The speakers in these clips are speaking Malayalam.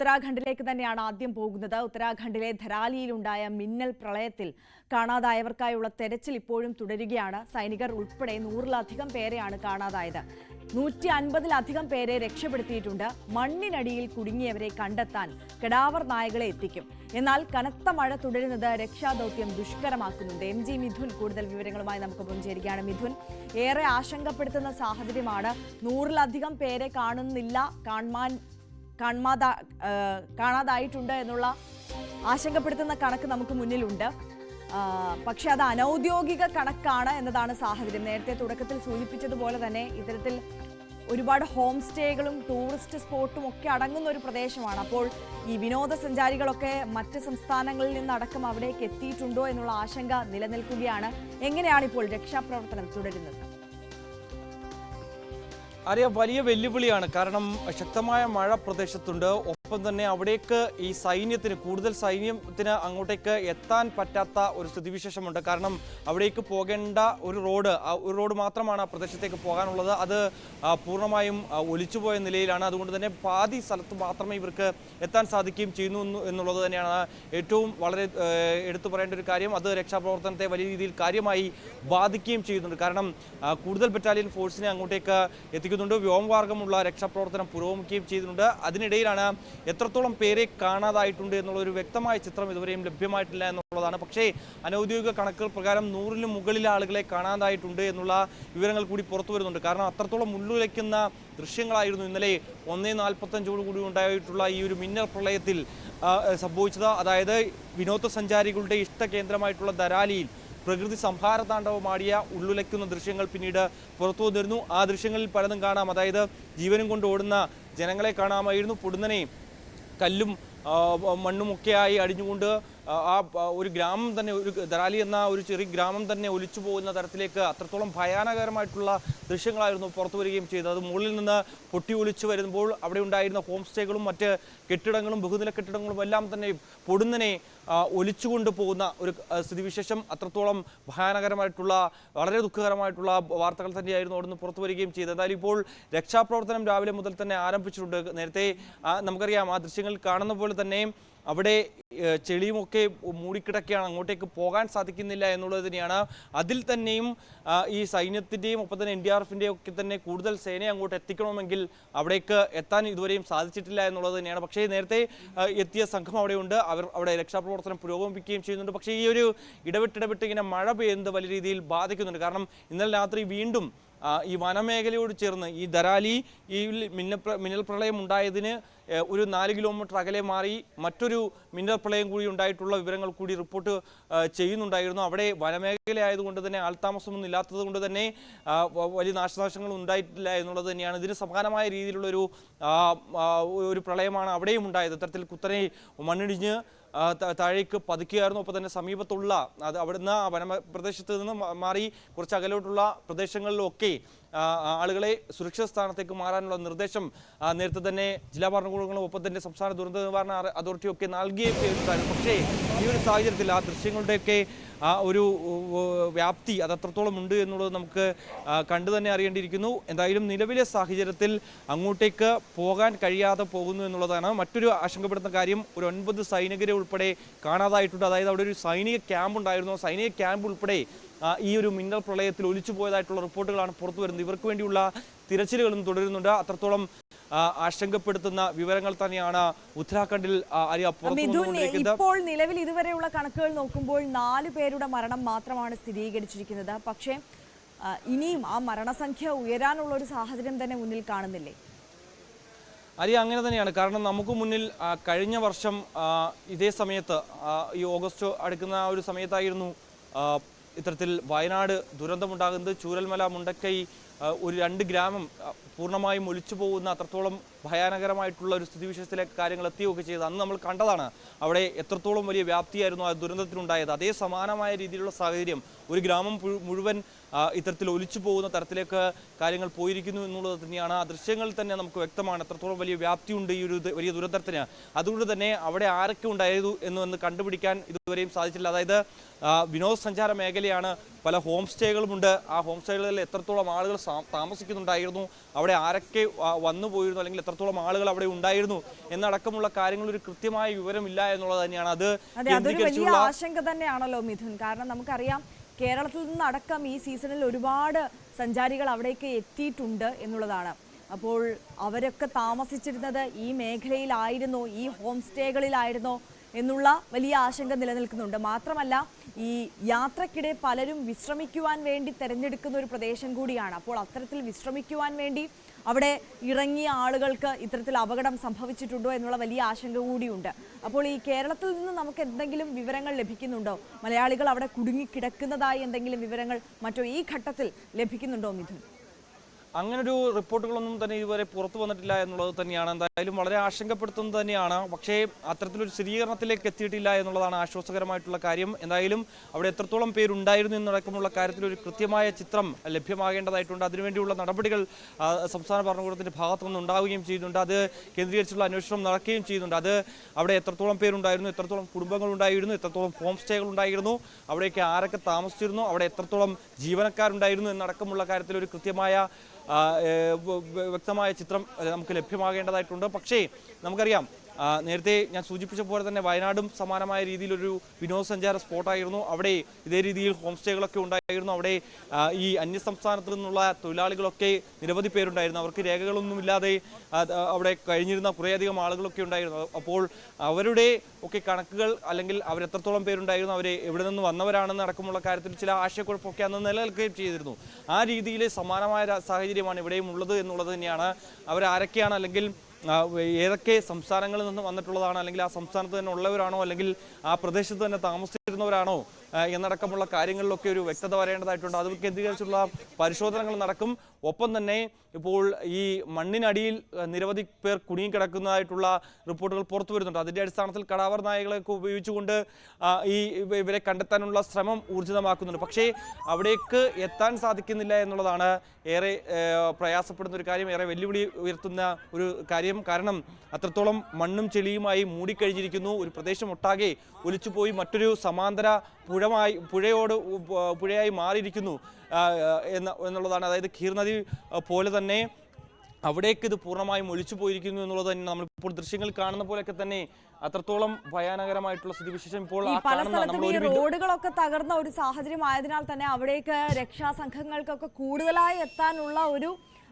ഉത്തരാഖണ്ഡിലേക്ക് തന്നെയാണ് ആദ്യം പോകുന്നത്. ഉത്തരാഖണ്ഡിലെ ധരാലിയിലുണ്ടായ മിന്നൽ പ്രളയത്തിൽ കാണാതായവർക്കായുള്ള തെരച്ചിൽ ഇപ്പോഴും തുടരുകയാണ്. സൈനികർ ഉൾപ്പെടെ 100-ലധികം പേരെയാണ് കാണാതായത്. 150-ലധികം പേരെ രക്ഷപ്പെടുത്തിയിട്ടുണ്ട്. മണ്ണിനടിയിൽ കുടുങ്ങിയവരെ കണ്ടെത്താൻ കടാവർ നായകളെ എത്തിക്കും. എന്നാൽ കനത്ത മഴ തുടരുന്നത് രക്ഷാദൌത്യം ദുഷ്കരമാക്കുന്നുണ്ട്. MG മിഥുൻ കൂടുതൽ വിവരങ്ങളുമായി നമുക്കൊപ്പം ചേരുകയാണ്. മിഥുൻ, ഏറെ ആശങ്കപ്പെടുത്തുന്ന സാഹചര്യമാണ്. 100-ലധികം പേരെ കാണാതായിട്ടുണ്ട് എന്നുള്ള ആശങ്കപ്പെടുത്തുന്ന കണക്ക് നമുക്ക് മുന്നിലുണ്ട്. പക്ഷെ അത് അനൌദ്യോഗിക കണക്കാണ് എന്നതാണ് സാഹചര്യം. നേരത്തെ തുടക്കത്തിൽ സൂചിപ്പിച്ചതുപോലെ തന്നെ ഇത്തരത്തിൽ ഒരുപാട് ഹോം സ്റ്റേകളും ടൂറിസ്റ്റ് സ്പോട്ടും ഒക്കെ അടങ്ങുന്ന ഒരു പ്രദേശമാണ്. അപ്പോൾ ഈ വിനോദസഞ്ചാരികളൊക്കെ മറ്റ് സംസ്ഥാനങ്ങളിൽ നിന്നടക്കം അവിടേക്ക് എത്തിയിട്ടുണ്ടോ എന്നുള്ള ആശങ്ക നിലനിൽക്കുകയാണ്. എങ്ങനെയാണ് ഇപ്പോൾ രക്ഷാപ്രവർത്തനം തുടരുന്നത്? അറിയാം, വലിയ വെല്ലുവിളിയാണ്. കാരണം ശക്തമായ മഴ പ്രദേശത്തുണ്ട്. ഒപ്പം തന്നെ അവിടേക്ക് ഈ സൈന്യത്തിന് കൂടുതൽ സൈന്യത്തിന് അങ്ങോട്ടേക്ക് എത്താൻ പറ്റാത്ത ഒരു സ്ഥിതിവിശേഷമുണ്ട്. കാരണം അവിടേക്ക് പോകേണ്ട ഒരു റോഡ് മാത്രമാണ് ആ പ്രദേശത്തേക്ക് പോകാനുള്ളത്. അത് പൂർണ്ണമായും ഒലിച്ചുപോയ നിലയിലാണ്. അതുകൊണ്ട് തന്നെ പാതി സ്ഥലത്ത് മാത്രമേ ഇവർക്ക് എത്താൻ സാധിക്കുകയും ചെയ്യുന്നു എന്നുള്ളത് തന്നെയാണ് ഏറ്റവും വളരെ എടുത്തു പറയേണ്ട ഒരു കാര്യം. അത് രക്ഷാപ്രവർത്തനത്തെ വലിയ രീതിയിൽ കാര്യമായി ബാധിക്കുകയും ചെയ്യുന്നുണ്ട്. കാരണം കൂടുതൽ ബറ്റാലിയൻ ഫോഴ്സിനെ അങ്ങോട്ടേക്ക് എത്തിക്കുന്നുണ്ട്. വ്യോമമാർഗമുള്ള രക്ഷാപ്രവർത്തനം പുരോഗമിക്കുകയും ചെയ്യുന്നുണ്ട്. അതിനിടയിലാണ് എത്രത്തോളം പേരെ കാണാതായിട്ടുണ്ട് എന്നുള്ളൊരു വ്യക്തമായ ചിത്രം ഇതുവരെയും ലഭ്യമായിട്ടില്ല എന്നുള്ളതാണ്. പക്ഷേ അനൌദ്യോഗിക കണക്കുകൾ പ്രകാരം 100-ന് മുകളിൽ ആളുകളെ കാണാതായിട്ടുണ്ട് എന്നുള്ള വിവരങ്ങൾ കൂടി പുറത്തു വരുന്നുണ്ട്. കാരണം അത്രത്തോളം ഉള്ളുലയ്ക്കുന്ന ദൃശ്യങ്ങളായിരുന്നു ഇന്നലെ 1:45 കൂടി ഉണ്ടായിട്ടുള്ള ഈ ഒരു മിന്നൽ പ്രളയത്തിൽ സംഭവിച്ചത്. അതായത് വിനോദസഞ്ചാരികളുടെ ഇഷ്ടകേന്ദ്രമായിട്ടുള്ള ധരാലിയിൽ പ്രകൃതി സംഹാര താണ്ഡവമാടിയ ഉള്ളുലയ്ക്കുന്ന ദൃശ്യങ്ങൾ പിന്നീട് പുറത്തു വന്നിരുന്നു. ആ ദൃശ്യങ്ങളിൽ പലതും കാണാം. അതായത് ജീവനും കൊണ്ട് ഓടുന്ന ജനങ്ങളെ കാണാമായിരുന്നു. പൊടുന്നനെ കല്ലും മണ്ണുമൊക്കെയായി അടിഞ്ഞുകൊണ്ട് ആ ഒരു ഗ്രാമം തന്നെ, ഒരു ധരാലി എന്ന ഒരു ചെറിയ ഗ്രാമം തന്നെ ഒലിച്ചു പോകുന്ന തരത്തിലേക്ക് അത്രത്തോളം ഭയാനകരമായിട്ടുള്ള ദൃശ്യങ്ങളായിരുന്നു പുറത്തു വരികയും ചെയ്തത്. അത് മുകളിൽ നിന്ന് പൊട്ടി ഒലിച്ചു വരുമ്പോൾ അവിടെ ഉണ്ടായിരുന്ന ഹോം സ്റ്റേകളും മറ്റ് കെട്ടിടങ്ങളും ബഹുനില കെട്ടിടങ്ങളും എല്ലാം തന്നെ പൊടുന്നനെ ഒലിച്ചുകൊണ്ട് പോകുന്ന ഒരു സ്ഥിതിവിശേഷം, അത്രത്തോളം ഭയാനകരമായിട്ടുള്ള വളരെ ദുഃഖകരമായിട്ടുള്ള വാർത്തകൾ തന്നെയായിരുന്നു അവിടുന്ന് പുറത്തു വരികയും ചെയ്തത്. എന്തായാലും ഇപ്പോൾ രക്ഷാപ്രവർത്തനം രാവിലെ മുതൽ തന്നെ ആരംഭിച്ചിട്ടുണ്ട്. നേരത്തെ നമുക്കറിയാം, ആ ദൃശ്യങ്ങളിൽ കാണുന്ന പോലെ തന്നെ അവിടെ ചെളിയുമൊക്കെ മൂടിക്കിടക്കുകയാണ്. അങ്ങോട്ടേക്ക് പോകാൻ സാധിക്കുന്നില്ല എന്നുള്ളത് തന്നെയാണ്. അതിൽ തന്നെയും ഈ സൈന്യത്തിൻ്റെയും ഒപ്പം തന്നെ NDRFിൻ്റെയും ഒക്കെ തന്നെ കൂടുതൽ സേനയെ അങ്ങോട്ട് എത്തിക്കണമെങ്കിൽ അവിടേക്ക് എത്താൻ ഇതുവരെയും സാധിച്ചിട്ടില്ല എന്നുള്ളത് തന്നെയാണ്. പക്ഷേ നേരത്തെ എത്തിയ സംഘം അവിടെയുണ്ട്. അവിടെ രക്ഷാപ്രവർത്തനം പുരോഗമിക്കുകയും ചെയ്യുന്നുണ്ട്. പക്ഷേ ഈ ഒരു ഇടവിട്ടിടവിട്ട് ഇങ്ങനെ മഴ പെയ്യുന്നത് വലിയ രീതിയിൽ ബാധിക്കുന്നുണ്ട്. കാരണം ഇന്നലെ രാത്രി വീണ്ടും ഈ വനമേഖലയോട് ചേർന്ന് ഈ ധരാലി ഈ മിന്നൽ പ്രളയം ഉണ്ടായതിന് ഒരു 4 കിലോമീറ്റർ അകലെ മാറി മറ്റൊരു മിന്നൽ പ്രളയം കൂടി ഉണ്ടായിട്ടുള്ള വിവരങ്ങൾ കൂടി റിപ്പോർട്ട് ചെയ്യുന്നുണ്ടായിരുന്നു. അവിടെ വനമേഖല ആയതുകൊണ്ട് തന്നെ ആൾതാമസമൊന്നും ഇല്ലാത്തത് കൊണ്ട് തന്നെ വലിയ നാശനാശങ്ങൾ ഉണ്ടായിട്ടില്ല എന്നുള്ളത് തന്നെയാണ്. ഇതിന് സമാനമായ രീതിയിലുള്ളൊരു പ്രളയമാണ് അവിടെയും ഉണ്ടായത്. ഇത്തരത്തിൽ കുത്തനെ മണ്ണിടിഞ്ഞ് താഴേക്ക് പതുക്കുകയായിരുന്നു. ഒപ്പം തന്നെ സമീപത്തുള്ള അവിടുന്ന് വനപ്രദേശത്ത് നിന്ന് മാറി കുറച്ച് അകലോട്ടുള്ള പ്രദേശങ്ങളിലൊക്കെ ആളുകളെ സുരക്ഷിത സ്ഥാനത്തേക്ക് മാറാനുള്ള നിർദ്ദേശം നേരത്തെ തന്നെ ജില്ലാ ഭരണകൂടങ്ങളും ഒപ്പം തന്നെ സംസ്ഥാന ദുരന്ത നിവാരണ അതോറിറ്റിയൊക്കെ നൽകുകയും ചെയ്തിട്ടുണ്ടായിരുന്നു. പക്ഷേ ഈ ഒരു സാഹചര്യത്തിൽ ആ ദൃശ്യങ്ങളുടെയൊക്കെ ഒരു വ്യാപ്തി അത് എത്രത്തോളം ഉണ്ട് എന്നുള്ളത് നമുക്ക് കണ്ടു തന്നെ അറിയേണ്ടിയിരിക്കുന്നു. എന്തായാലും നിലവിലെ സാഹചര്യത്തിൽ അങ്ങോട്ടേക്ക് പോകാൻ കഴിയാതെ പോകുന്നു എന്നുള്ളതാണ് മറ്റൊരു ആശങ്കപ്പെടുന്ന കാര്യം. ഒരു 9 സൈനികരെ ഉൾപ്പെടെ കാണാതായിട്ടുണ്ട്. അതായത് അവിടെ ഒരു സൈനിക ക്യാമ്പ് ഉണ്ടായിരുന്നു. സൈനിക ക്യാമ്പ് ഉൾപ്പെടെ ഈ ഒരു മിന്നൽ പ്രളയത്തിൽ ഒലിച്ചു പോയതായിട്ടുള്ള റിപ്പോർട്ടുകളാണ് പുറത്തു വരുന്നത്. ഇവർക്ക് വേണ്ടിയുള്ള തിരച്ചിലുകളും തുടരുന്നുണ്ട്. അത്രത്തോളം ആശങ്കപ്പെടുത്തുന്ന വിവരങ്ങൾ തന്നെയാണ് ഉത്തരാഖണ്ഡിൽ ഇപ്പോൾ നിലവിൽ ഇതുവരെയുള്ള കണക്കുകൾ നോക്കുമ്പോൾ 4 പേരുടെ മരണം മാത്രമാണ് സ്ഥിരീകരിച്ചിരിക്കുന്നത്. പക്ഷേ ഇനിയും ആ മരണസംഖ്യ ഉയരാനുള്ള ഒരു സാഹചര്യം തന്നെ മുന്നിൽ കാണുന്നില്ലേ? അങ്ങനെ തന്നെയാണ്. കാരണം നമുക്ക് മുന്നിൽ കഴിഞ്ഞ വർഷം ഇതേ സമയത്ത് ഈ ഓഗസ്റ്റ് അടുക്കുന്ന ഒരു സമയത്തായിരുന്നു ഇത്തരത്തിൽ വയനാട് ദുരന്തമുണ്ടാകുന്നത്. ചൂരൽമല, മുണ്ടക്കൈ ഒരു 2 ഗ്രാമം പൂർണ്ണമായും ഒലിച്ചു പോകുന്ന അത്രത്തോളം ഭയാനകരമായിട്ടുള്ള ഒരു സ്ഥിതിവിശേഷത്തിലേക്ക് കാര്യങ്ങൾ എത്തുകയൊക്കെ ചെയ്ത് അന്ന് നമ്മൾ കണ്ടതാണ്. അവിടെ എത്രത്തോളം വലിയ വ്യാപ്തിയായിരുന്നു ആ ദുരന്തത്തിനുണ്ടായത്. അതേ സമാനമായ രീതിയിലുള്ള സാഹചര്യം ഒരു ഗ്രാമം മുഴുവൻ ഇത്തരത്തിൽ ഒലിച്ചു പോകുന്ന തരത്തിലേക്ക് കാര്യങ്ങൾ പോയിരിക്കുന്നു എന്നുള്ളത് തന്നെയാണ്. ആ ദൃശ്യങ്ങളിൽ തന്നെ നമുക്ക് വ്യക്തമാണ് എത്രത്തോളം വലിയ വ്യാപ്തിയുണ്ട് ഈ ഒരു വലിയ ദുരന്തത്തിന്. അതുകൊണ്ട് തന്നെ അവിടെ ആരൊക്കെ ഉണ്ടായിരുന്നു എന്ന് കണ്ടുപിടിക്കാൻ ഇതുവരെയും സാധിച്ചില്ല. അതായത് വിനോദസഞ്ചാര മേഖലയാണ്, പല ഹോം സ്റ്റേകളുമുണ്ട്. ആ ഹോം സ്റ്റേകളിൽ എത്രത്തോളം ആളുകൾ താമസിക്കുന്നുണ്ടായിരുന്നു, അവിടെ ആരൊക്കെ വന്നു പോയിരുന്നു, അല്ലെങ്കിൽ എത്രത്തോളം ആളുകൾ അവിടെ ഉണ്ടായിരുന്നു എന്നടക്കമുള്ള കാര്യങ്ങൾ ഒരു കൃത്യമായ വിവരമില്ല എന്നുള്ളത് തന്നെയാണ്. അത് അതൊരു വലിയ ആശങ്ക തന്നെയാണല്ലോ മിഥുൻ. കാരണം നമുക്കറിയാം കേരളത്തിൽ നിന്നടക്കം ഈ സീസണിൽ ഒരുപാട് സഞ്ചാരികൾ അവിടേക്ക് എത്തിയിട്ടുണ്ട് എന്നുള്ളതാണ്. അപ്പോൾ അവരൊക്കെ താമസിച്ചിരുന്നത് ഈ മേഖലയിലായിരുന്നോ, ഈ ഹോം സ്റ്റേകളിലായിരുന്നോ എന്നുള്ള വലിയ ആശങ്ക നിലനിൽക്കുന്നുണ്ട്. മാത്രമല്ല ഈ യാത്രക്കിടെ പലരും വിശ്രമിക്കുവാൻ വേണ്ടി തിരഞ്ഞെടുക്കുന്ന ഒരു പ്രദേശം കൂടിയാണ്. അപ്പോൾ അത്തരത്തിൽ വിശ്രമിക്കുവാൻ വേണ്ടി അവിടെ ഇറങ്ങിയ ആളുകൾക്ക് ഇത്തരത്തിൽ അപകടം സംഭവിച്ചിട്ടുണ്ടോ എന്നുള്ള വലിയ ആശങ്ക കൂടിയുണ്ട്. അപ്പോൾ ഈ കേരളത്തിൽ നിന്ന് നമുക്ക് എന്തെങ്കിലും വിവരങ്ങൾ ലഭിക്കുന്നുണ്ടോ? മലയാളികൾ അവിടെ കുടുങ്ങിക്കിടക്കുന്നതായി എന്തെങ്കിലും വിവരങ്ങൾ മറ്റോ ഈ ഘട്ടത്തിൽ ലഭിക്കുന്നുണ്ടോ മിഥുൻ? അങ്ങനൊരു റിപ്പോർട്ടുകളൊന്നും തന്നെ ഇതുവരെ പുറത്തു വന്നിട്ടില്ല എന്നുള്ളത് തന്നെയാണ്. എന്തായാലും വളരെ ആശങ്കപ്പെടുത്തുന്നത് തന്നെയാണ്. പക്ഷേ അത്തരത്തിലൊരു സ്ഥിരീകരണത്തിലേക്ക് എത്തിയിട്ടില്ല എന്നുള്ളതാണ് ആശ്വാസകരമായിട്ടുള്ള കാര്യം. എന്തായാലും അവിടെ എത്രത്തോളം പേരുണ്ടായിരുന്നു എന്നടക്കമുള്ള കാര്യത്തിൽ ഒരു കൃത്യമായ ചിത്രം ലഭ്യമാകേണ്ടതായിട്ടുണ്ട്. അതിനുവേണ്ടിയുള്ള നടപടികൾ സംസ്ഥാന ഭരണകൂടത്തിന്റെ ഭാഗത്തു നിന്ന് ഉണ്ടാവുകയും ചെയ്യുന്നുണ്ട്. അത് കേന്ദ്രീകരിച്ചുള്ള അന്വേഷണം നടക്കുകയും ചെയ്യുന്നുണ്ട്. അത് അവിടെ എത്രത്തോളം പേരുണ്ടായിരുന്നു, എത്രത്തോളം കുടുംബങ്ങൾ ഉണ്ടായിരുന്നു, എത്രത്തോളം ഹോം സ്റ്റേകൾ ഉണ്ടായിരുന്നു, അവിടേക്ക് ആരൊക്കെ താമസിച്ചിരുന്നു, അവിടെ എത്രത്തോളം ജീവനക്കാരുണ്ടായിരുന്നു എന്നടക്കമുള്ള കാര്യത്തിൽ ഒരു കൃത്യമായ വ്യക്തമായ ചിത്രം നമുക്ക് ലഭ്യമാകേണ്ടതായിട്ടുണ്ട്. പക്ഷേ നമുക്കറിയാം, നേരത്തെ ഞാൻ സൂചിപ്പിച്ച പോലെ തന്നെ വയനാടും സമാനമായ രീതിയിലൊരു വിനോദസഞ്ചാര സ്പോട്ടായിരുന്നു. അവിടെ ഇതേ രീതിയിൽ ഹോം സ്റ്റേകളൊക്കെ ഉണ്ടായിരുന്നു. അവിടെ ഈ അന്യസംസ്ഥാനത്തു നിന്നുള്ള തൊഴിലാളികളൊക്കെ നിരവധി പേരുണ്ടായിരുന്നു. അവർക്ക് രേഖകളൊന്നുമില്ലാതെ അവിടെ കഴിഞ്ഞിരുന്ന കുറേയധികം ആളുകളൊക്കെ ഉണ്ടായിരുന്നു. അപ്പോൾ അവരുടെ ഒക്കെ കണക്കുകൾ അല്ലെങ്കിൽ അവരെത്രത്തോളം പേരുണ്ടായിരുന്നു, അവരെ എവിടെ നിന്ന് വന്നവരാണെന്ന് അടക്കമുള്ള കാര്യത്തിൽ ചില ആശയക്കുഴപ്പമൊക്കെ അന്ന് നിലനിൽക്കുകയും ചെയ്തിരുന്നു. ആ രീതിയിലെ സമാനമായ സാഹചര്യമാണ് ഇവിടെയും ഉള്ളത് എന്നുള്ളത് തന്നെയാണ്. അവരാരൊക്കെയാണ്, അല്ലെങ്കിൽ ഏതൊക്കെ സംസ്ഥാനങ്ങളിൽ നിന്ന് വന്നിട്ടുള്ളതാണ്, അല്ലെങ്കിൽ ആ സംസ്ഥാനത്ത് തന്നെ ഉള്ളവരാണോ, അല്ലെങ്കിൽ ആ പ്രദേശത്ത് തന്നെ താമസിച്ചിരുന്നവരാണോ എന്നടക്കമുള്ള കാര്യങ്ങളിലൊക്കെ ഒരു വ്യക്തത വരേണ്ടതായിട്ടുണ്ട്. അത് കേന്ദ്രീകരിച്ചുള്ള പരിശോധനകൾ നടക്കും. ഒപ്പം തന്നെ ഇപ്പോൾ ഈ മണ്ണിനടിയിൽ നിരവധി പേർ കുടുങ്ങിക്കിടക്കുന്നതായിട്ടുള്ള റിപ്പോർട്ടുകൾ പുറത്തു വരുന്നുണ്ട്. അതിൻ്റെ അടിസ്ഥാനത്തിൽ കടാവർ നായകളൊക്കെ ഉപയോഗിച്ചുകൊണ്ട് ഇവരെ കണ്ടെത്താനുള്ള ശ്രമം ഊർജിതമാക്കുന്നുണ്ട്. പക്ഷേ അവിടേക്ക് എത്താൻ സാധിക്കുന്നില്ല എന്നുള്ളതാണ് ഏറെ പ്രയാസപ്പെടുന്ന ഒരു കാര്യം, ഏറെ വെല്ലുവിളി ഉയർത്തുന്ന ഒരു കാര്യം. കാരണം അത്രത്തോളം മണ്ണും ചെളിയുമായി മൂടിക്കഴിഞ്ഞിരിക്കുന്നു. ഒരു പ്രദേശം ഒട്ടാകെ ഒലിച്ചുപോയി മറ്റൊരു സമാന്തര പുഴയായി മാറിയിരിക്കുന്നു എന്നുള്ളതാണ്. അതായത് ഖീർ നദി പോലെ തന്നെ അവിടേക്ക് ഇത് പൂർണ്ണമായും ഒലിച്ചു പോയിരിക്കുന്നു എന്നുള്ളത് തന്നെ നമ്മളിപ്പോൾ ദൃശ്യങ്ങൾ കാണുന്ന പോലെയൊക്കെ തന്നെ അത്രത്തോളം ഭയാനകരമായിട്ടുള്ള സ്ഥിതിവിശേഷം ഇപ്പോൾ റോഡുകളൊക്കെ തകർന്ന ഒരു സാഹചര്യം ആയതിനാൽ തന്നെ അവിടേക്ക് രക്ഷാസംഘങ്ങൾക്കൊക്കെ കൂടുതലായി എത്താനുള്ള ഒരു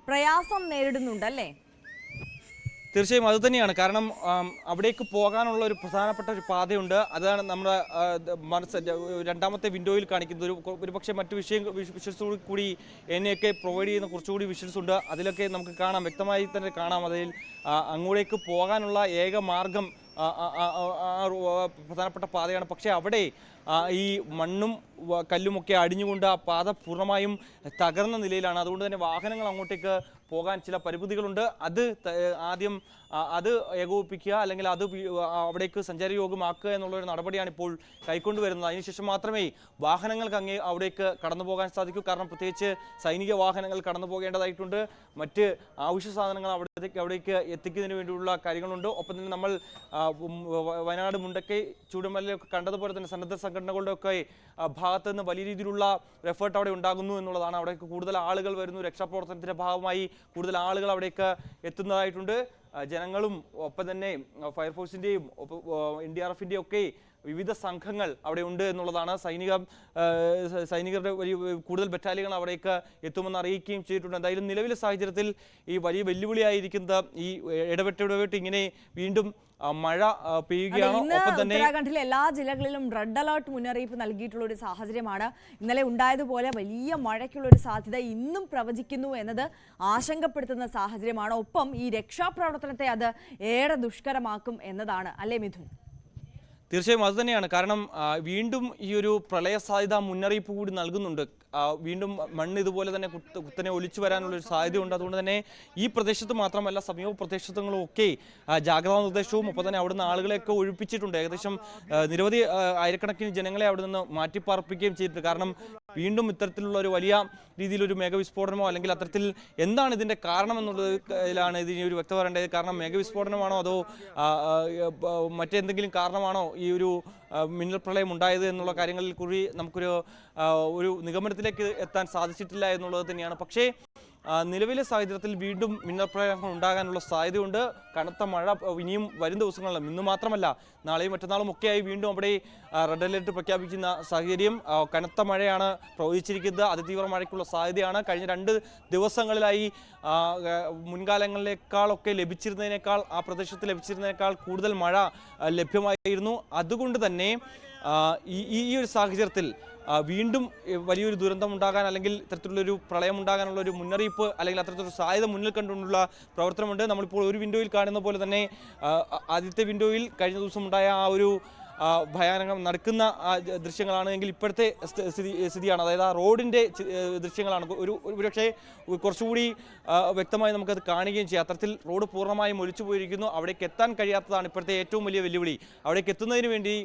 പ്രയാസം നേരിടുന്നുണ്ടല്ലേ? തീർച്ചയായും അത് തന്നെയാണ്. കാരണം അവിടേക്ക് പോകാനുള്ള ഒരു പ്രധാനപ്പെട്ട ഒരു പാതയുണ്ട്. അതാണ് നമ്മുടെ രണ്ടാമത്തെ വിൻഡോയിൽ കാണിക്കുന്നത്. ഒരു പക്ഷേ മറ്റു വിഷ്വൽസ് കൂടി എന്നെയൊക്കെ പ്രൊവൈഡ് ചെയ്യുന്ന കുറച്ചുകൂടി വിഷ്വൽസ് ഉണ്ട്. അതിലൊക്കെ നമുക്ക് കാണാം, വ്യക്തമായി തന്നെ കാണാം. അതിൽ അങ്ങോട്ടേക്ക് പോകാനുള്ള ഏക മാർഗം പ്രധാനപ്പെട്ട പാതയാണ്. പക്ഷേ അവിടെ ഈ മണ്ണും കല്ലുമൊക്കെ അടിഞ്ഞുകൊണ്ട് ആ പാത പൂർണ്ണമായും തകർന്ന നിലയിലാണ്. അതുകൊണ്ട് തന്നെ വാഹനങ്ങൾ അങ്ങോട്ടേക്ക് പോകാൻ ചില പരിമിതികളുണ്ട്. അത് ആദ്യം അത് ഏകോപിപ്പിക്കുക, അല്ലെങ്കിൽ അത് അവിടേക്ക് സഞ്ചാരയോഗ്യമാക്കുക എന്നുള്ളൊരു നടപടിയാണ് ഇപ്പോൾ കൈക്കൊണ്ടുവരുന്നത്. അതിനുശേഷം മാത്രമേ വാഹനങ്ങൾക്ക് അവിടേക്ക് കടന്നു പോകാൻ സാധിക്കൂ. കാരണം പ്രത്യേകിച്ച് സൈനിക വാഹനങ്ങൾ കടന്നു പോകേണ്ടതായിട്ടുണ്ട്. മറ്റ് അവശ്യ സാധനങ്ങൾ അവിടേക്ക് എത്തിക്കുന്നതിന് വേണ്ടിയുള്ള കാര്യങ്ങളുണ്ട്. ഒപ്പം തന്നെ നമ്മൾ വയനാട് മുണ്ടക്കൈ ചൂടുമലയൊക്കെ കണ്ടതുപോലെ തന്നെ സന്നദ്ധ സംഘടനകളുടെ ഒക്കെ ഭാഗത്ത് നിന്ന് വലിയ രീതിയിലുള്ള എഫേർട്ട് അവിടെ ഉണ്ടാകുന്നു എന്നുള്ളതാണ്. അവിടേക്ക് കൂടുതൽ ആളുകൾ വരുന്നു. രക്ഷാപ്രവർത്തനത്തിന്റെ ഭാഗമായി കൂടുതൽ ആളുകൾ അവിടേക്ക് എത്തുന്നതായിട്ടുണ്ട്. ജനങ്ങളും ഒപ്പം തന്നെ ഫയർഫോഴ്സിന്റെയും NDRFിന്റെയും ഒക്കെ വിവിധ സംഘങ്ങൾ അവിടെ ഉണ്ട് എന്നുള്ളതാണ്. സൈനികരുടെ കൂടുതൽ ബറ്റാലിയങ്ങൾ അവിടേക്ക് എത്തുമെന്ന് അറിയിക്കുകയും ചെയ്തിട്ടുണ്ട്. എന്തായാലും നിലവിലെ സാഹചര്യത്തിൽ ഈ വലിയ വെല്ലുവിളിയായിരിക്കുന്നത് ഈ ഇടവിട്ട് ഇങ്ങനെ വീണ്ടും മഴ പെയ്യുകയാണ്. ഒപ്പം തന്നെ ഉത്തരാഖണ്ഡിലെ എല്ലാ ജില്ലകളിലും റെഡ് അലർട്ട് മുന്നറിയിപ്പ് നൽകിയിട്ടുള്ള ഒരു സാഹചര്യമാണ്. ഇന്നലെ ഉണ്ടായതുപോലെ വലിയ മഴയ്ക്കുള്ള ഒരു സാധ്യത ഇന്നും പ്രവചിക്കുന്നു എന്നത് ആശങ്കപ്പെടുത്തുന്ന സാഹചര്യമാണ്. ഒപ്പം ഈ രക്ഷാപ്രവർത്തനത്തെ അത് ഏറെ ദുഷ്കരമാക്കും എന്നതാണ് അല്ലേ മിഥുൻ? തീർച്ചയായും അത് തന്നെയാണ്. കാരണം വീണ്ടും ഈ ഒരു പ്രളയ സാധ്യത മുന്നറിയിപ്പ് കൂടി നൽകുന്നുണ്ട്. വീണ്ടും മണ്ണ് ഇതുപോലെ തന്നെ കുത്തനെ ഒലിച്ചു വരാനുള്ളൊരു സാധ്യതയുണ്ട്. അതുകൊണ്ട് തന്നെ ഈ പ്രദേശത്ത് മാത്രമല്ല സമീപ പ്രദേശങ്ങളും ഒക്കെ ജാഗ്രതാ നിർദ്ദേശവും ഒപ്പം തന്നെ അവിടുന്ന് ആളുകളെയൊക്കെ ഒഴിപ്പിച്ചിട്ടുണ്ട്. ഏകദേശം നിരവധി ആയിരക്കണക്കിന് ജനങ്ങളെ അവിടെ നിന്ന് മാറ്റിപ്പാർപ്പിക്കുകയും ചെയ്തിട്ടുണ്ട്. കാരണം വീണ്ടും ഇത്തരത്തിലുള്ള ഒരു വലിയ രീതിയിലൊരു മേഘവിസ്ഫോടനമോ അല്ലെങ്കിൽ അത്തരത്തിൽ എന്താണ് ഇതിൻ്റെ കാരണം എന്നുള്ളതിലാണ് ഇതിന് ഒരു വ്യക്തത പറയേണ്ടത്. കാരണം മേഘവിസ്ഫോടനമാണോ അതോ മറ്റെന്തെങ്കിലും കാരണമാണോ ഈ ഒരു മിന്നൽ പ്രളയം ഉണ്ടായത് എന്നുള്ള കാര്യങ്ങളിൽ കൂടി നമുക്കൊരു നിഗമനത്തിലേക്ക് എത്താൻ സാധിച്ചിട്ടില്ല എന്നുള്ളത് തന്നെയാണ്. പക്ഷേ നിലവിലെ സാഹചര്യത്തിൽ വീണ്ടും മിന്നൽ പ്രളയങ്ങൾ ഉണ്ടാകാനുള്ള സാധ്യതയുണ്ട്. കനത്ത മഴ ഇനിയും വരും ദിവസങ്ങളിലും ഇന്ന് മാത്രമല്ല നാളെയും മറ്റന്നാളും ഒക്കെയായി വീണ്ടും അവിടെ റെഡ് അലർട്ട് പ്രഖ്യാപിക്കുന്ന സാഹചര്യം. കനത്ത മഴയാണ് പ്രവചിച്ചിരിക്കുന്നത്. അതിതീവ്ര മഴയ്ക്കുള്ള സാധ്യതയാണ്. കഴിഞ്ഞ 2 ദിവസങ്ങളിലായി മുൻകാലങ്ങളിലേക്കാളൊക്കെ ലഭിച്ചിരുന്നതിനേക്കാൾ ആ പ്രദേശത്ത് ലഭിച്ചിരുന്നതിനേക്കാൾ കൂടുതൽ മഴ ലഭ്യമായിരുന്നു. അതുകൊണ്ട് തന്നെ ഈ ഒരു സാഹചര്യത്തിൽ വീണ്ടും വലിയൊരു ദുരന്തം ഉണ്ടാകാൻ അല്ലെങ്കിൽ ഇത്തരത്തിലുള്ളൊരു പ്രളയം ഉണ്ടാകാനുള്ള ഒരു മുന്നറിയിപ്പ് അല്ലെങ്കിൽ അത്തരത്തിലൊരു സാധ്യത മുന്നിൽ കണ്ടുകൊണ്ടുള്ള പ്രവർത്തനമുണ്ട്. നമ്മളിപ്പോൾ ഒരു വിൻഡോയിൽ കാണുന്ന പോലെ തന്നെ ആദ്യത്തെ വിൻഡോയിൽ കഴിഞ്ഞ ദിവസം ഉണ്ടായ ആ ഒരു ഭയാനകം നടക്കുന്ന ദൃശ്യങ്ങളാണ് എങ്കിൽ ഇപ്പോഴത്തെ സ്ഥിതിയാണ്, അതായത് ആ റോഡിൻ്റെ ദൃശ്യങ്ങളാണ് ഒരുപക്ഷെ കുറച്ചുകൂടി വ്യക്തമായി നമുക്കത് കാണുകയും ചെയ്യാം. അത്തരത്തിൽ റോഡ് പൂർണ്ണമായും ഒലിച്ചു പോയിരിക്കുന്നു. അവിടേക്ക് എത്താൻ കഴിയാത്തതാണ് ഇപ്പോഴത്തെ ഏറ്റവും വലിയ വെല്ലുവിളി. അവിടേക്ക് എത്തുന്നതിന് വേണ്ടി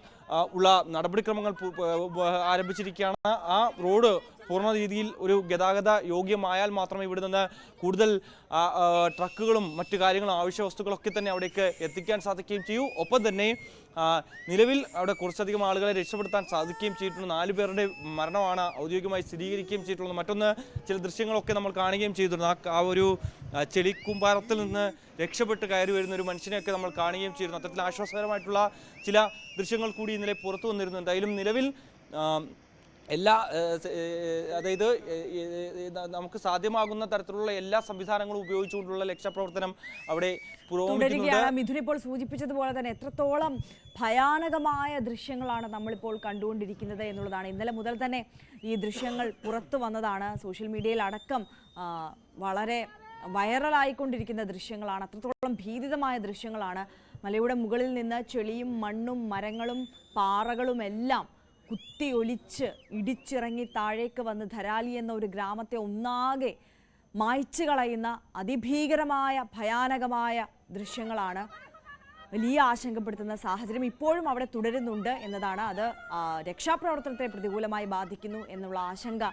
ഉള്ള നടപടിക്രമങ്ങൾ ആരംഭിച്ചിരിക്കുകയാണ്. ആ റോഡ് പൂർണ്ണ രീതിയിൽ ഒരു ഗതാഗത യോഗ്യമായാൽ മാത്രമേ ഇവിടെ നിന്ന് കൂടുതൽ ട്രക്കുകളും മറ്റു കാര്യങ്ങളും ആവശ്യ വസ്തുക്കളൊക്കെ തന്നെ അവിടേക്ക് എത്തിക്കാൻ സാധിക്കുകയും ചെയ്യൂ. ഒപ്പം തന്നെ നിലവിൽ അവിടെ കുറച്ചധികം ആളുകളെ രക്ഷപ്പെടുത്താൻ സാധിക്കുകയും ചെയ്തിട്ടുണ്ട്. 4 പേരുടെ മരണമാണ് ഔദ്യോഗികമായി സ്ഥിരീകരിക്കുകയും ചെയ്തിട്ടുള്ളത്. മറ്റൊന്ന് ചില ദൃശ്യങ്ങളൊക്കെ നമ്മൾ കാണുകയും ചെയ്തിട്ടുണ്ട്. ആ ഒരു ചെളിക്കൂമ്പാരത്തിൽ നിന്ന് രക്ഷപ്പെട്ട് കയറി വരുന്ന ഒരു മനുഷ്യനെയൊക്കെ നമ്മൾ കാണുകയും ചെയ്തിരുന്നു. അത്തരത്തിൽ ആശ്വാസകരമായിട്ടുള്ള ചില ദൃശ്യങ്ങൾ കൂടി ഇന്നലെ പുറത്തു വന്നിരുന്നു. എന്തായാലും നിലവിൽ എല്ലാ അതായത് നമുക്ക് സാധ്യമാകുന്ന തരത്തിലുള്ള എല്ലാ സംവിധാനങ്ങളും ഉപയോഗിച്ചുകൊണ്ടുള്ള രക്ഷാപ്രവർത്തനം അവിടെ പുരോഗമിക്കുന്നുണ്ട്. മിഥുൻ ഇപ്പോൾ സൂചിപ്പിച്ചതുപോലെ തന്നെ എത്രത്തോളം ഭയാനകമായ ദൃശ്യങ്ങളാണ് നമ്മളിപ്പോൾ കണ്ടുകൊണ്ടിരിക്കുന്നത് എന്നുള്ളതാണ്. ഇന്നലെ മുതൽ തന്നെ ഈ ദൃശ്യങ്ങൾ പുറത്തു വന്നതാണ്. സോഷ്യൽ മീഡിയയിൽ അടക്കം വളരെ വൈറലായിക്കൊണ്ടിരിക്കുന്ന ദൃശ്യങ്ങളാണ്. അത്രത്തോളം ഭീതിതമായ ദൃശ്യങ്ങളാണ്. മലയുടെ മുകളിൽ നിന്ന് ചെളിയും മണ്ണും മരങ്ങളും പാറകളും എല്ലാം കുത്തി ഒലിച്ച് ഇടിച്ചിറങ്ങി താഴേക്ക് വന്ന് ധരാലി എന്ന ഒരു ഗ്രാമത്തെ ഒന്നാകെ മായ്ച്ചു കളയുന്ന അതിഭീകരമായ ഭയാനകമായ ദൃശ്യങ്ങളാണ്. വലിയ ആശങ്കപ്പെടുത്തുന്ന സാഹചര്യം ഇപ്പോഴും അവിടെ തുടരുന്നുണ്ട് എന്നതാണ്. അത് രക്ഷാപ്രവർത്തനത്തെ പ്രതികൂലമായി ബാധിക്കുന്നു എന്നുള്ള ആശങ്ക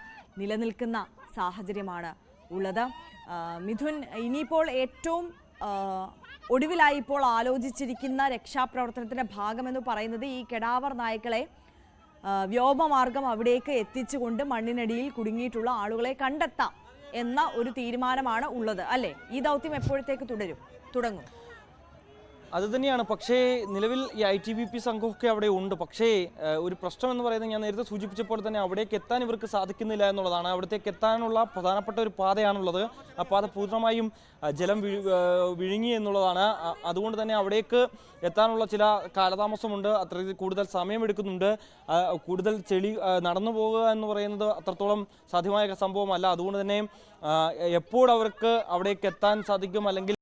നിലനിൽക്കുന്ന സാഹചര്യമാണ് ഉള്ളത്. മിഥുൻ, ഇനിയിപ്പോൾ ഏറ്റവും ഒടുവിലായി ഇപ്പോൾ ആലോചിച്ചിരിക്കുന്ന രക്ഷാപ്രവർത്തനത്തിൻ്റെ ഭാഗമെന്ന് പറയുന്നത് ഈ കെടാവർ നായ്ക്കളെ വ്യോമമാർഗം അവിടേക്ക് എത്തിച്ചുകൊണ്ട് മണ്ണിനടിയിൽ കുടുങ്ങിയിട്ടുള്ള ആളുകളെ കണ്ടെത്താം എന്ന ഒരു തീരുമാനമാണ് ഉള്ളത്, അല്ലേ? ഈ ദൗത്യം എപ്പോഴത്തേക്ക് തുടങ്ങും? അതുതന്നെയാണ്. പക്ഷേ നിലവിൽ ഈ ITBP സംഘമൊക്കെ അവിടെ ഉണ്ട്. പക്ഷേ ഒരു പ്രശ്നം എന്ന് പറയുന്നത് ഞാൻ നേരത്തെ സൂചിപ്പിച്ചപ്പോൾ തന്നെ അവിടേക്ക് എത്താൻ ഇവർക്ക് സാധിക്കുന്നില്ല എന്നുള്ളതാണ്. അവിടത്തേക്ക് എത്താനുള്ള പ്രധാനപ്പെട്ട ഒരു പാതയാണുള്ളത്. ആ പാത പൂർണ്ണമായും ജലം വിഴുങ്ങി എന്നുള്ളതാണ്. അതുകൊണ്ട് തന്നെ അവിടേക്ക് എത്താനുള്ള ചില കാലതാമസമുണ്ട്. അത്ര കൂടുതൽ സമയമെടുക്കുന്നുണ്ട്. കൂടുതൽ ചെളി നടന്നു പോകുക എന്ന് പറയുന്നത് അത്രത്തോളം സാധ്യമായ സംഭവമല്ല. അതുകൊണ്ട് തന്നെ എപ്പോൾ അവർക്ക് അവിടേക്ക് എത്താൻ സാധിക്കും അല്ലെങ്കിൽ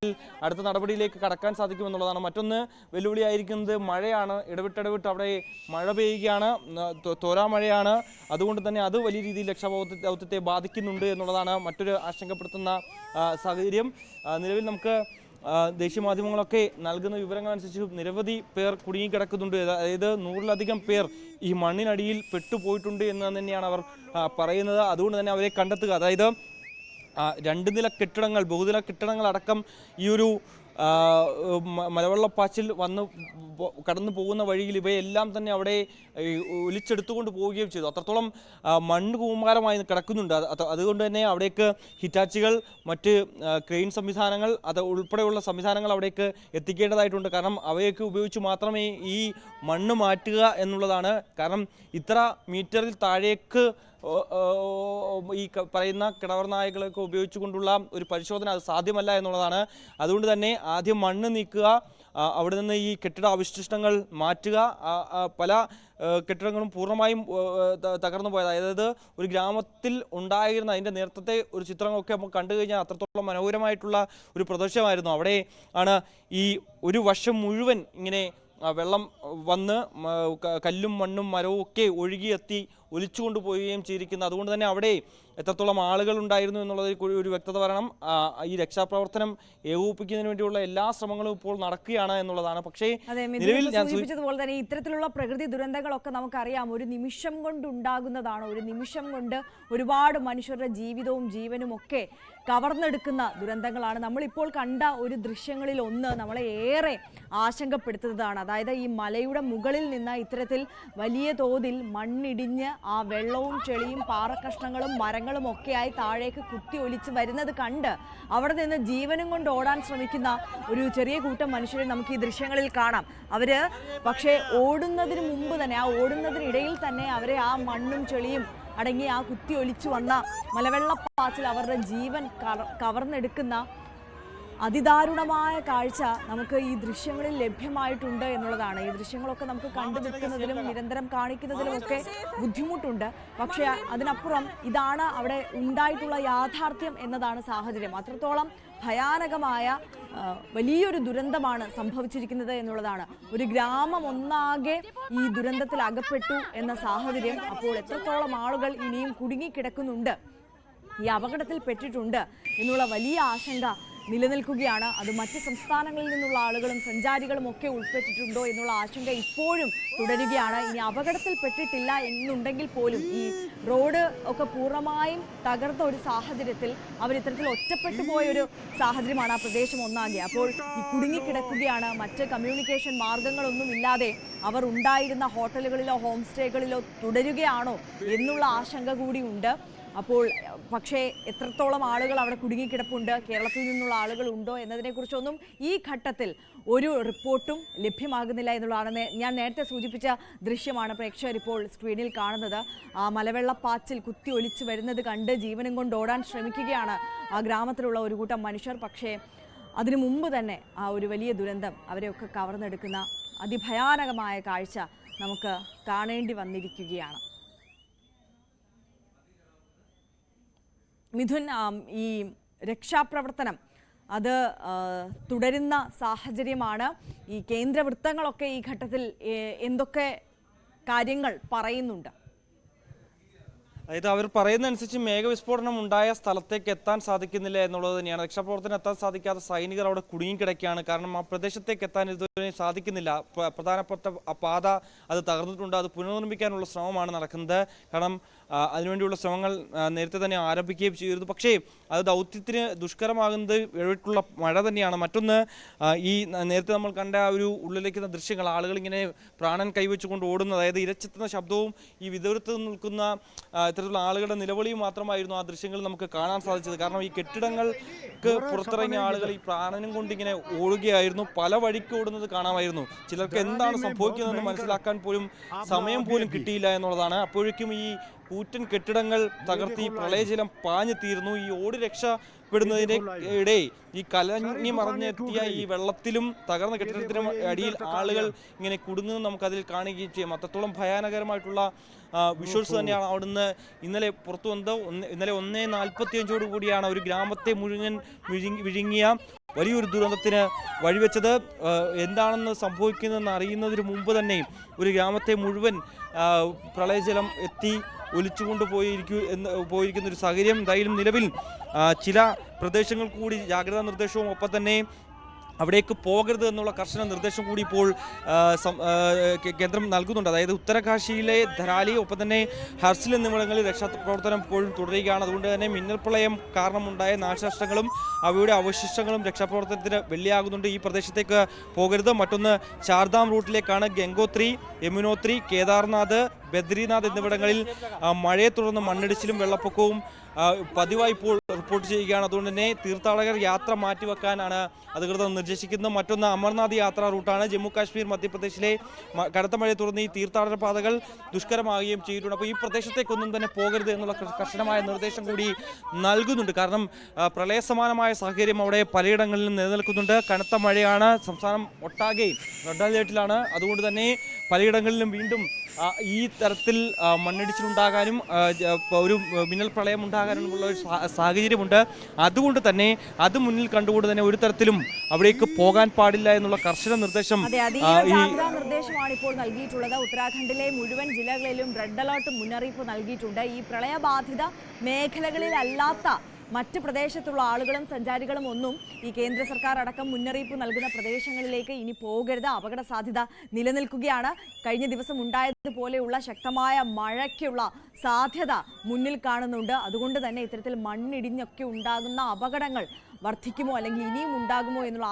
അടുത്ത നടപടിയിലേക്ക് കടക്കാൻ സാധിക്കും എന്നുള്ളതാണ്. മറ്റൊന്ന് വെല്ലുവിളിയായിരിക്കുന്നത് മഴയാണ്. ഇടവിട്ട് അവിടെ മഴ പെയ്യുകയാണ്, തോരാ മഴയാണ്. അതുകൊണ്ട് തന്നെ അത് വലിയ രീതിയിൽ രക്ഷാദൗത്യത്തെ ബാധിക്കുന്നുണ്ട് എന്നുള്ളതാണ് മറ്റൊരു ആശങ്കപ്പെടുത്തുന്ന സാഹചര്യം. നിലവിൽ നമുക്ക് ദേശീയ മാധ്യമങ്ങളൊക്കെ നൽകുന്ന വിവരങ്ങളനുസരിച്ച് നിരവധി പേർ കുടുങ്ങിക്കിടക്കുന്നുണ്ട്. അതായത് 100-ലധികം പേർ ഈ മണ്ണിനടിയിൽ പെട്ടുപോയിട്ടുണ്ട് എന്ന് തന്നെയാണ് അവർ പറയുന്നത്. അതുകൊണ്ട് തന്നെ അവരെ കണ്ടെത്തുക, അതായത് 2 നില കെട്ടിടങ്ങൾ, ബഹുനില കെട്ടിടങ്ങൾ അടക്കം ഈ ഒരു മലവെള്ളപ്പാച്ചിൽ കടന്നു പോകുന്ന വഴിയിൽ ഇവയെല്ലാം തന്നെ അവിടെ ഒലിച്ചെടുത്തുകൊണ്ട് പോവുകയും ചെയ്തു. അത്രത്തോളം മണ്ണ് കൂമ്പാരമായി കിടക്കുന്നുണ്ട്. അതുകൊണ്ട് തന്നെ അവിടേക്ക് ഹിറ്റാച്ചികൾ, മറ്റ് ക്രെയിൻ സംവിധാനങ്ങൾ ഉൾപ്പെടെയുള്ള സംവിധാനങ്ങൾ അവിടേക്ക് എത്തിക്കേണ്ടതായിട്ടുണ്ട്. കാരണം അവയൊക്കെ ഉപയോഗിച്ച് മാത്രമേ ഈ മണ്ണ് മാറ്റുക എന്നുള്ളതാണ്. കാരണം ഇത്ര മീറ്ററിൽ താഴേക്ക് ഈ പറയുന്ന കിണർ നായകളൊക്കെ ഉപയോഗിച്ചുകൊണ്ടുള്ള ഒരു പരിശോധന അത് സാധ്യമല്ല എന്നുള്ളതാണ്. അതുകൊണ്ട് തന്നെ ആദ്യം മണ്ണ് നീക്കുക, അവിടെ നിന്ന് ഈ കെട്ടിട അവശിഷ്ടങ്ങൾ മാറ്റുക. പല കെട്ടിടങ്ങളും പൂർണ്ണമായും തകർന്നു പോയത്, അതായത് ഒരു ഗ്രാമത്തിൽ ഉണ്ടായിരുന്ന അതിൻ്റെ നേരത്തെ ഒരു ചിത്രങ്ങളൊക്കെ നമുക്ക് കണ്ടു കഴിഞ്ഞാൽ അത്രത്തോളം മനോഹരമായിട്ടുള്ള ഒരു പ്രദേശമായിരുന്നു. അവിടെ ആണ് ഈ ഒരു വർഷം മുഴുവൻ ഇങ്ങനെ വെള്ളം വന്ന് കല്ലും മണ്ണും മരവും ഒക്കെ ഒഴുകിയെത്തി ഒലിച്ചുകൊണ്ട് പോവുകയും ചെയ്തിരിക്കുന്നത്. അതുകൊണ്ട് തന്നെ അവിടെ എത്രത്തോളം ആളുകൾ ഉണ്ടായിരുന്നു എന്നുള്ളത് ഒരു വ്യക്തത വരണം. ഈ രക്ഷാപ്രവർത്തനം ഏകോപിപ്പിക്കുന്നതിന് വേണ്ടിയുള്ള എല്ലാ ശ്രമങ്ങളും ഇപ്പോൾ നടക്കുകയാണ് എന്നുള്ളതാണ്. പക്ഷേ നിലവിൽ ഞാൻ സൂചിപ്പിച്ചതുപോലെ തന്നെ ഇത്തരത്തിലുള്ള പ്രകൃതി ദുരന്തങ്ങളൊക്കെ നമുക്കറിയാം, ഒരു നിമിഷം കൊണ്ട് ഉണ്ടാകുന്നതാണ്. ഒരു നിമിഷം കൊണ്ട് ഒരുപാട് മനുഷ്യരുടെ ജീവിതവും ജീവനും ഒക്കെ കവർന്നെടുക്കുന്ന ദുരന്തങ്ങളാണ്. നമ്മളിപ്പോൾ കണ്ട ഒരു ദൃശ്യങ്ങളിൽ ഒന്ന് നമ്മളെ ഏറെ ആശങ്കപ്പെടുത്തുന്നതാണ്. അതായത് ഈ മലയുടെ മുകളിൽ നിന്ന് ഇത്തരത്തിൽ വലിയ തോതിൽ മണ്ണിടിഞ്ഞ് ആ വെള്ളവും ചെളിയും പാറക്കഷ്ണങ്ങളും മരങ്ങളും മരങ്ങളും ഒക്കെയായി താഴേക്ക് കുത്തി ഒലിച്ച് വരുന്നത് കണ്ട് അവിടെ നിന്ന് ജീവനും കൊണ്ട് ഓടാൻ ശ്രമിക്കുന്ന ഒരു ചെറിയ കൂട്ടം മനുഷ്യരെ നമുക്ക് ഈ ദൃശ്യങ്ങളിൽ കാണാം. അവര് പക്ഷേ ഓടുന്നതിന് മുമ്പ് തന്നെ, ആ ഓടുന്നതിനിടയിൽ തന്നെ അവരെ ആ മണ്ണും ചെളിയും അടങ്ങി ആ കുത്തി ഒലിച്ചു വന്ന മലവെള്ളപ്പാച്ചിൽ അവരുടെ ജീവൻ കവർന്നെടുക്കുന്ന അതിദാരുണമായ കാഴ്ച നമുക്ക് ഈ ദൃശ്യങ്ങളിൽ ലഭ്യമായിട്ടുണ്ട് എന്നുള്ളതാണ്. ഈ ദൃശ്യങ്ങളൊക്കെ നമുക്ക് കണ്ടു നിൽക്കുന്നതിലും നിരന്തരം കാണിക്കുന്നതിലും ഒക്കെ ബുദ്ധിമുട്ടുണ്ട്. പക്ഷേ അതിനപ്പുറം ഇതാണ് അവിടെ ഉണ്ടായിട്ടുള്ള യാഥാർത്ഥ്യം എന്നതാണ് സാഹചര്യം. അത്രത്തോളം ഭയാനകമായ വലിയൊരു ദുരന്തമാണ് സംഭവിച്ചിരിക്കുന്നത് എന്നുള്ളതാണ്. ഒരു ഗ്രാമം ഒന്നാകെ ഈ ദുരന്തത്തിൽ അകപ്പെട്ടു എന്ന സാഹചര്യം. അപ്പോൾ എത്രത്തോളം ആളുകൾ ഇനിയും കുടുങ്ങിക്കിടക്കുന്നുണ്ട്, ഈ അപകടത്തിൽ പെട്ടിട്ടുണ്ട് എന്നുള്ള വലിയ ആശങ്ക നിലനിൽക്കുകയാണ്. അത് മറ്റ് സംസ്ഥാനങ്ങളിൽ നിന്നുള്ള ആളുകളും സഞ്ചാരികളും ഒക്കെ ഉൾപ്പെട്ടിട്ടുണ്ടോ എന്നുള്ള ആശങ്ക ഇപ്പോഴും തുടരുകയാണ്. ഇനി അപകടത്തിൽപ്പെട്ടിട്ടില്ല എന്നുണ്ടെങ്കിൽ പോലും ഈ റോഡ് ഒക്കെ പൂർണ്ണമായും തകർത്ത ഒരു സാഹചര്യത്തിൽ അവരിത്തരത്തിൽ ഒറ്റപ്പെട്ടു പോയൊരു സാഹചര്യമാണ് ആ പ്രദേശം ഒന്നാകെ. അപ്പോൾ ഈ കുടുങ്ങിക്കിടക്കുകയാണ്. മറ്റ് കമ്മ്യൂണിക്കേഷൻ മാർഗങ്ങളൊന്നും ഇല്ലാതെ അവർ ഉണ്ടായിരുന്ന ഹോട്ടലുകളിലോ ഹോം സ്റ്റേകളിലോ തുടരുകയാണോ എന്നുള്ള ആശങ്ക കൂടിയുണ്ട്. അപ്പോൾ പക്ഷേ എത്രത്തോളം ആളുകൾ അവിടെ കുടുങ്ങിക്കിടപ്പുണ്ട്, കേരളത്തിൽ നിന്നുള്ള ആളുകൾ ഉണ്ടോ എന്നതിനെക്കുറിച്ചൊന്നും ഈ ഘട്ടത്തിൽ ഒരു റിപ്പോർട്ടും ലഭ്യമാകുന്നില്ല എന്നുള്ളതാണ്. ഞാൻ നേരത്തെ സൂചിപ്പിച്ച ദൃശ്യമാണ് പ്രേക്ഷകർ ഇപ്പോൾ സ്ക്രീനിൽ കാണുന്നത്. ആ മലവെള്ളപ്പാച്ചിൽ കുത്തി ഒലിച്ചു വരുന്നത് കണ്ട് ജീവനും കൊണ്ട് ഓടാൻ ശ്രമിക്കുകയാണ് ആ ഗ്രാമത്തിലുള്ള ഒരു കൂട്ടം മനുഷ്യർ. പക്ഷേ അതിനു മുമ്പ് തന്നെ ആ ഒരു വലിയ ദുരന്തം അവരെയൊക്കെ കവർന്നെടുക്കുന്ന അതിഭയാനകമായ കാഴ്ച നമുക്ക് കാണേണ്ടി വന്നിരിക്കുകയാണ്. മിഥുൻ, ഈ രക്ഷാപ്രവർത്തനം അത് തുടരുന്ന സാഹചര്യമാണ്. ഈ കേന്ദ്ര വൃത്തങ്ങളൊക്കെ ഈ ഘട്ടത്തിൽ എന്തൊക്കെ കാര്യങ്ങൾ പറയുന്നുണ്ട്? അതായത് അവർ പറയുന്നതനുസരിച്ച് മേഘവിസ്ഫോടനം ഉണ്ടായ സ്ഥലത്തേക്ക് എത്താൻ സാധിക്കുന്നില്ല എന്നുള്ളത് തന്നെയാണ്. രക്ഷാപ്രവർത്തനം എത്താൻ സാധിക്കാത്ത സൈനികർ അവിടെ കുടുങ്ങിക്കിടക്കുകയാണ്. കാരണം ആ പ്രദേശത്തേക്ക് എത്താൻ ഇതുവരെ സാധിക്കുന്നില്ല. പ്രധാനപ്പെട്ട പാത അത് തകർന്നിട്ടുണ്ട്. അത് പുനർനിർമ്മിക്കാനുള്ള ശ്രമമാണ് നടക്കുന്നത്. കാരണം അതിനുവേണ്ടിയുള്ള ശ്രമങ്ങൾ നേരത്തെ തന്നെ ആരംഭിക്കുകയും ചെയ്തിരുന്നു. പക്ഷേ അത് ദൗത്യത്തിന് ദുഷ്കരമാകുന്നത് ഇടവിട്ടുള്ള മഴ തന്നെയാണ്. മറ്റൊന്ന്, ഈ നേരത്തെ നമ്മൾ കണ്ട ഒരു ഉള്ളിലേക്കുന്ന ദൃശ്യങ്ങൾ, ആളുകൾ ഇങ്ങനെ പ്രാണൻ കൈവച്ചുകൊണ്ട് ഓടുന്നത്, അതായത് ഇരച്ചെത്തുന്ന ശബ്ദവും ഈ വിദൂരത്ത് നിൽക്കുന്ന ഇത്തരത്തിലുള്ള ആളുകളുടെ നിലവിളിയും മാത്രമായിരുന്നു ആ ദൃശ്യങ്ങളിൽ നമുക്ക് കാണാൻ സാധിച്ചത്. കാരണം ഈ കെട്ടിടങ്ങൾക്ക് പുറത്തിറങ്ങിയ ആളുകൾ ഈ പ്രാണനും കൊണ്ട് ഇങ്ങനെ ഓടുകയായിരുന്നു. പല വഴിക്ക് ഓടുന്നത് കാണാമായിരുന്നു. ചിലർക്ക് എന്താണ് സംഭവിക്കുന്നതെന്ന് മനസ്സിലാക്കാൻ പോലും സമയം പോലും കിട്ടിയില്ല എന്നുള്ളതാണ്. അപ്പോഴേക്കും ഈ കൂറ്റൻ കെട്ടിടങ്ങൾ തകർത്തി പ്രളയജലം പാഞ്ഞു തീർന്നു. ഈ ഓടി രക്ഷപ്പെടുന്നതിന് ഇടെ ഈ കലങ്ങി മറിഞ്ഞെത്തിയ ഈ വെള്ളത്തിലും തകർന്ന കെട്ടിടത്തിനും അടിയിൽ ആളുകൾ ഇങ്ങനെ കുടുങ്ങുന്നത് നമുക്കതിൽ കാണുകയും ചെയ്യും. അത്രത്തോളം ഭയാനകരമായിട്ടുള്ള വിഷ്വൽസ് തന്നെയാണ് അവിടുന്ന് ഇന്നലെ പുറത്തു വന്നത്. ഇന്നലെ 1:45 കൂടിയാണ് ഒരു ഗ്രാമത്തെ മുഴുവൻ വിഴുങ്ങിയ വലിയൊരു ദുരന്തത്തിന് വഴിവെച്ചത്. എന്താണെന്ന് സംഭവിക്കുന്നതെന്ന് അറിയുന്നതിന് മുമ്പ് തന്നെ ഒരു ഗ്രാമത്തെ മുഴുവൻ പ്രളയജലം എത്തി ഒലിച്ചുകൊണ്ട് പോയിരിക്കുന്ന ഒരു സാഹചര്യം. എന്തായാലും നിലവിൽ ചില പ്രദേശങ്ങൾ കൂടി ജാഗ്രതാ നിർദ്ദേശവും ഒപ്പം തന്നെ അവിടേക്ക് പോകരുത് എന്നുള്ള കർശന നിർദ്ദേശം കൂടി ഇപ്പോൾ കേന്ദ്രം നൽകുന്നുണ്ട്. അതായത് ഉത്തരകാശിയിലെ ധരാലി ഒപ്പം തന്നെ ഹർസിൽ എന്നിവിടങ്ങളിൽ രക്ഷാപ്രവർത്തനം ഇപ്പോഴും തുടരുകയാണ്. അതുകൊണ്ട് തന്നെ മിന്നൽ പ്രളയം കാരണമുണ്ടായ നാശനഷ്ടങ്ങളും അവയുടെ അവശിഷ്ടങ്ങളും രക്ഷാപ്രവർത്തനത്തിന് വെള്ളിയാകുന്നുണ്ട്. ഈ പ്രദേശത്തേക്ക് പോകരുത്. മറ്റൊന്ന്, ചാർധാം റൂട്ടിലേക്കാണ് ഗംഗോത്രി, യമുനോത്രി, കേദാർനാഥ്, ബദ്രിനാഥ് എന്നിവിടങ്ങളിൽ മഴയെ തുടർന്ന് മണ്ണിടിച്ചിലും വെള്ളപ്പൊക്കവും പതിവായി ഇപ്പോൾ റിപ്പോർട്ട് ചെയ്യുകയാണ്. അതുകൊണ്ട് തന്നെ തീർത്ഥാടകർ യാത്ര മാറ്റിവെക്കാനാണ് അധികൃതർ നിർദ്ദേശിക്കുന്നത്. മറ്റൊന്ന്, അമർനാഥ് യാത്രാ റൂട്ടാണ്. ജമ്മു കാശ്മീർ മധ്യപ്രദേശിലെ കനത്ത മഴയെ തുടർന്ന് ഈ തീർത്ഥാടന പാതകൾ ദുഷ്കരമാകുകയും ചെയ്തിട്ടുണ്ട്. അപ്പോൾ ഈ പ്രദേശത്തേക്കൊന്നും തന്നെ പോകരുത് എന്നുള്ള കർശനമായ നിർദ്ദേശം കൂടി നൽകുന്നുണ്ട്. കാരണം പ്രളയസമാനമായ സാഹചര്യം അവിടെ പലയിടങ്ങളിലും നിലനിൽക്കുന്നുണ്ട്. കനത്ത മഴയാണ്. സംസ്ഥാനം ഒട്ടാകെ റെഡ് അലേർട്ടിലാണ്. അതുകൊണ്ട് തന്നെ പലയിടങ്ങളിലും വീണ്ടും ഈ തരത്തിൽ മണ്ണിടിച്ചിലുണ്ടാകാനും ഒരു മിന്നൽ പ്രളയം ഉണ്ടാകാനുമുള്ള ഒരു സാഹചര്യമുണ്ട്. അതുകൊണ്ട് തന്നെ അത് മുന്നിൽ കണ്ടുകൊണ്ട് തന്നെ ഒരു തരത്തിലും അവിടേക്ക് പോകാൻ പാടില്ല എന്നുള്ള കർശന നിർദ്ദേശം നിർദ്ദേശമാണ് ഇപ്പോൾ നൽകിയിട്ടുള്ളത്. ഉത്തരാഖണ്ഡിലെ മുഴുവൻ ജില്ലകളിലും റെഡ് അലർട്ട് മുന്നറിയിപ്പ് നൽകിയിട്ടുണ്ട്. ഈ പ്രളയബാധിത മേഖലകളിലല്ലാത്ത മറ്റ് പ്രദേശത്തുള്ള ആളുകളും സഞ്ചാരികളും ഒന്നും ഈ കേന്ദ്ര സർക്കാർ അടക്കം മുന്നറിയിപ്പ് നൽകുന്ന പ്രദേശങ്ങളിലേക്ക് ഇനി പോകരുത്. അപകട സാധ്യത നിലനിൽക്കുകയാണ്. കഴിഞ്ഞ ദിവസം ഉണ്ടായതുപോലെയുള്ള ശക്തമായ മഴയ്ക്കുള്ള സാധ്യത മുന്നിൽ കാണുന്നുണ്ട്. അതുകൊണ്ട് തന്നെ ഇത്തരത്തിൽ മണ്ണിടിഞ്ഞൊക്കെ ഉണ്ടാകുന്ന അപകടങ്ങൾ വർദ്ധിക്കുമോ അല്ലെങ്കിൽ ഇനിയും ഉണ്ടാകുമോ എന്നുള്ള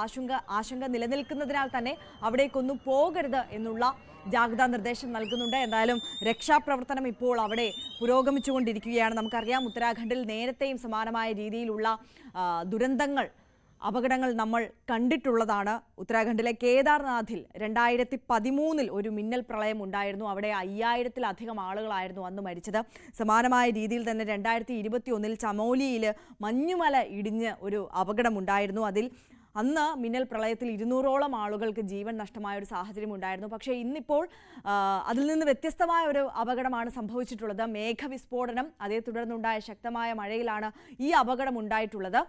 ആശങ്ക നിലനിൽക്കുന്നതിനാൽ തന്നെ അവിടേക്കൊന്നും പോകരുത് എന്നുള്ള ജാഗ്രതാ നിർദ്ദേശം നൽകുന്നുണ്ട്. എന്തായാലും രക്ഷാപ്രവർത്തനം ഇപ്പോൾ അവിടെ പുരോഗമിച്ചുകൊണ്ടിരിക്കുകയാണ്. നമുക്കറിയാം ഉത്തരാഖണ്ഡിൽ നേരത്തെയും സമാനമായ രീതിയിലുള്ള അപകടങ്ങൾ നമ്മൾ കണ്ടിട്ടുള്ളതാണ്. ഉത്തരാഖണ്ഡിലെ കേദാർനാഥിൽ 2013 ഒരു മിന്നൽ പ്രളയം ഉണ്ടായിരുന്നു. അവിടെ 5000-ത്തിലധികം ആളുകളായിരുന്നു അന്ന് മരിച്ചത്. സമാനമായ രീതിയിൽ തന്നെ 2021 ചമോലിയിൽ മഞ്ഞുമല ഇടിഞ്ഞ് ഒരു അപകടമുണ്ടായിരുന്നു. അന്ന് മിന്നൽ പ്രളയത്തിൽ 200ഓളം ആളുകൾക്ക് ജീവൻ നഷ്ടമായ ഒരു സാഹചര്യം ഉണ്ടായിരുന്നു. പക്ഷേ ഇന്നിപ്പോൾ അതിൽ നിന്ന് വ്യത്യസ്തമായ ഒരു അപകടമാണ് സംഭവിച്ചിട്ടുള്ളത്. മേഘവിസ്ഫോടനം, അതേ തുടർന്നുണ്ടായ ശക്തമായ മഴയിലാണ് ഈ അപകടം ഉണ്ടായിട്ടുള്ളത്.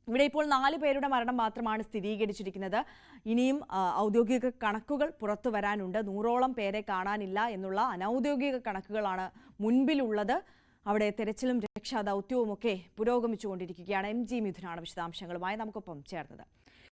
ഇവിടെ ഇപ്പോൾ 4 പേരുടെ മരണം മാത്രമാണ് സ്ഥിരീകരിച്ചിരിക്കുന്നത്. ഇനിയും ഔദ്യോഗിക കണക്കുകൾ പുറത്തു വരാനുണ്ട്. 100ഓളം പേരെ കാണാനില്ല എന്നുള്ള അനൗദ്യോഗിക കണക്കുകളാണ് മുൻപിലുള്ളത്. അവിടെ തെരച്ചിലും രക്ഷാദൗത്യവുമൊക്കെ പുരോഗമിച്ചുകൊണ്ടിരിക്കുകയാണ്. MG മിഥുനാണ് വിശദാംശങ്ങളുമായി നമുക്കൊപ്പം ചേർന്നത്.